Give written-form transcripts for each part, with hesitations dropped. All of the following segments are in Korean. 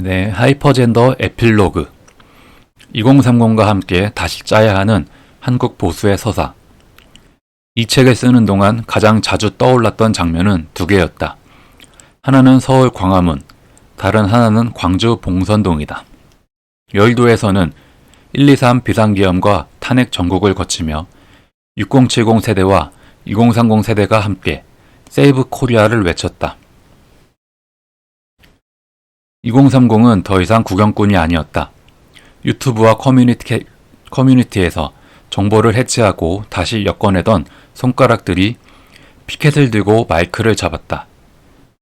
네, 하이퍼젠더 에필로그 2030과 함께 다시 짜야 하는 한국 보수의 서사. 이 책을 쓰는 동안 가장 자주 떠올랐던 장면은 두 개였다. 하나는 서울 광화문, 다른 하나는 광주 봉선동이다. 여의도에서는 123 비상계엄과 탄핵 전국을 거치며 6070 세대와 2030 세대가 함께 세이브 코리아를 외쳤다. 2030은 더 이상 구경꾼이 아니었다. 유튜브와 커뮤니티에서 정보를 해체하고 다시 엮어내던 손가락들이 피켓을 들고 마이크를 잡았다.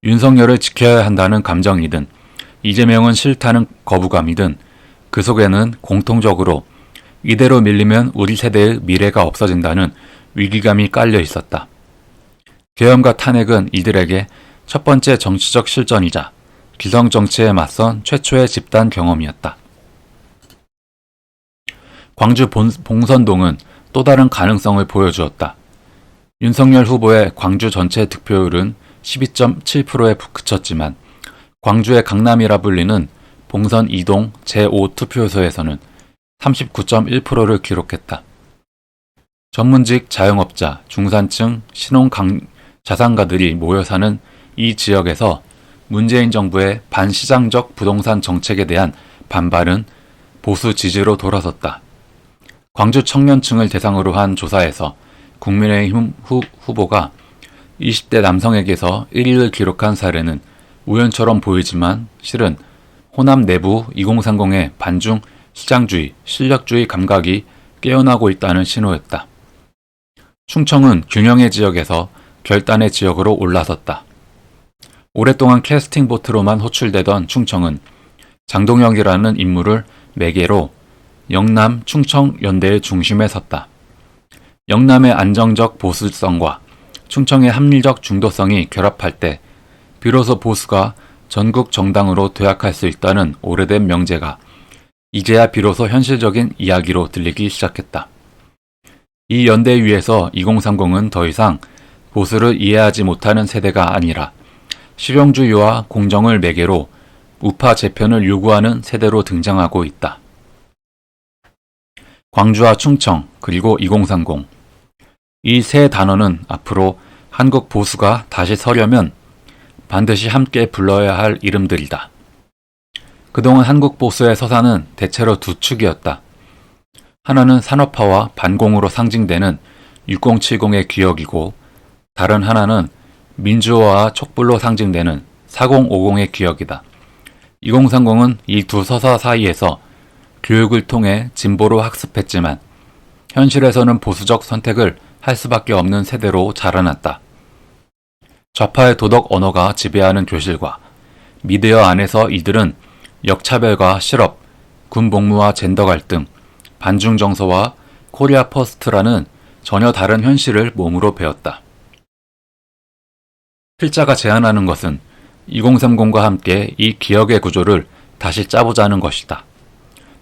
윤석열을 지켜야 한다는 감정이든 이재명은 싫다는 거부감이든 그 속에는 공통적으로 이대로 밀리면 우리 세대의 미래가 없어진다는 위기감이 깔려 있었다. 계엄과 탄핵은 이들에게 첫 번째 정치적 실전이자 기성정치에 맞선 최초의 집단 경험이었다. 광주 봉선동은 또 다른 가능성을 보여주었다. 윤석열 후보의 광주 전체 득표율은 12.7%에 그쳤지만 광주의 강남이라 불리는 봉선 2동 제5투표소에서는 39.1%를 기록했다. 전문직 자영업자, 중산층, 신혼 자산가들이 모여 사는 이 지역에서 문재인 정부의 반시장적 부동산 정책에 대한 반발은 보수 지지로 돌아섰다. 광주 청년층을 대상으로 한 조사에서 국민의힘 후보가 20대 남성에게서 1위를 기록한 사례는 우연처럼 보이지만 실은 호남 내부 2030의 반중 시장주의, 실력주의 감각이 깨어나고 있다는 신호였다. 충청은 균형의 지역에서 결단의 지역으로 올라섰다. 오랫동안 캐스팅 보트로만 호출되던 충청은 장동혁이라는 인물을 매개로 영남 충청 연대의 중심에 섰다. 영남의 안정적 보수성과 충청의 합리적 중도성이 결합할 때 비로소 보수가 전국 정당으로 도약할 수 있다는 오래된 명제가 이제야 비로소 현실적인 이야기로 들리기 시작했다. 이 연대 위에서 2030은 더 이상 보수를 이해하지 못하는 세대가 아니라 실용주의와 공정을 매개로 우파 재편을 요구하는 세대로 등장하고 있다. 광주와 충청 그리고 2030 이 세 단어는 앞으로 한국 보수가 다시 서려면 반드시 함께 불러야 할 이름들이다. 그동안 한국 보수의 서사는 대체로 두 축이었다. 하나는 산업화와 반공으로 상징되는 6070의 기억이고 다른 하나는 민주화와 촉불로 상징되는 4050의 기억이다. 2030은 이 두 서사 사이에서 교육을 통해 진보로 학습했지만 현실에서는 보수적 선택을 할 수밖에 없는 세대로 자라났다. 좌파의 도덕 언어가 지배하는 교실과 미디어 안에서 이들은 역차별과 실업, 군복무와 젠더 갈등, 반중 정서와 코리아 퍼스트라는 전혀 다른 현실을 몸으로 배웠다. 필자가 제안하는 것은 2030과 함께 이 기억의 구조를 다시 짜보자는 것이다.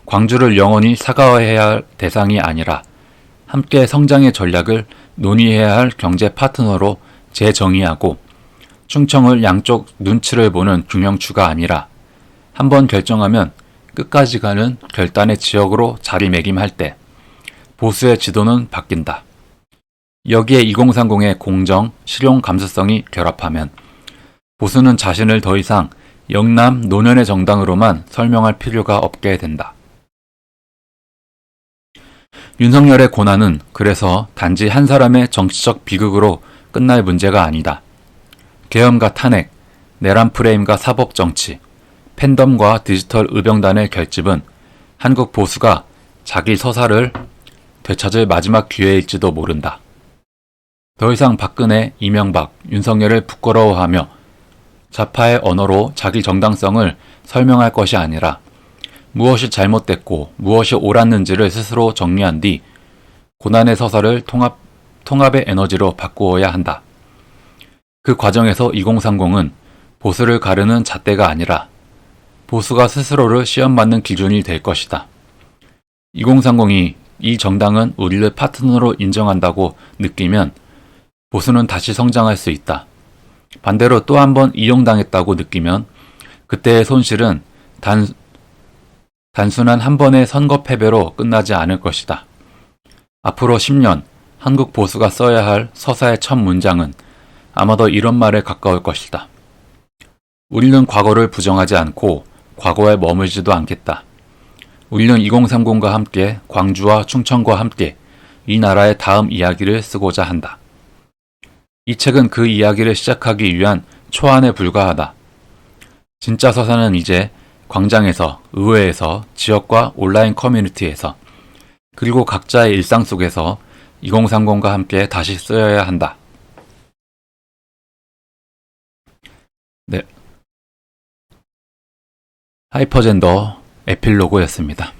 광주를 영원히 사과해야 할 대상이 아니라 함께 성장의 전략을 논의해야 할 경제 파트너로 재정의하고 충청을 양쪽 눈치를 보는 균형추가 아니라 한번 결정하면 끝까지 가는 결단의 지역으로 자리매김할 때 보수의 지도는 바뀐다. 여기에 2030의 공정, 실용 감수성이 결합하면 보수는 자신을 더 이상 영남 노년의 정당으로만 설명할 필요가 없게 된다. 윤석열의 고난은 그래서 단지 한 사람의 정치적 비극으로 끝날 문제가 아니다. 계엄과 탄핵, 내란 프레임과 사법정치, 팬덤과 디지털 의병단의 결집은 한국 보수가 자기 서사를 되찾을 마지막 기회일지도 모른다. 더 이상 박근혜, 이명박, 윤석열을 부끄러워하며 좌파의 언어로 자기 정당성을 설명할 것이 아니라 무엇이 잘못됐고 무엇이 옳았는지를 스스로 정리한 뒤 고난의 서사를 통합의 에너지로 바꾸어야 한다. 그 과정에서 2030은 보수를 가르는 잣대가 아니라 보수가 스스로를 시험받는 기준이 될 것이다. 2030이 이 정당은 우리를 파트너로 인정한다고 느끼면 보수는 다시 성장할 수 있다. 반대로 또 한 번 이용당했다고 느끼면 그때의 손실은 단순한 한 번의 선거 패배로 끝나지 않을 것이다. 앞으로 10년 한국 보수가 써야 할 서사의 첫 문장은 아마도 이런 말에 가까울 것이다. 우리는 과거를 부정하지 않고 과거에 머물지도 않겠다. 우리는 2030과 함께 광주와 충청과 함께 이 나라의 다음 이야기를 쓰고자 한다. 이 책은 그 이야기를 시작하기 위한 초안에 불과하다. 진짜 서사는 이제 광장에서, 의회에서, 지역과 온라인 커뮤니티에서, 그리고 각자의 일상 속에서 2030과 함께 다시 쓰여야 한다. 네. 하이퍼젠더 에필로그였습니다.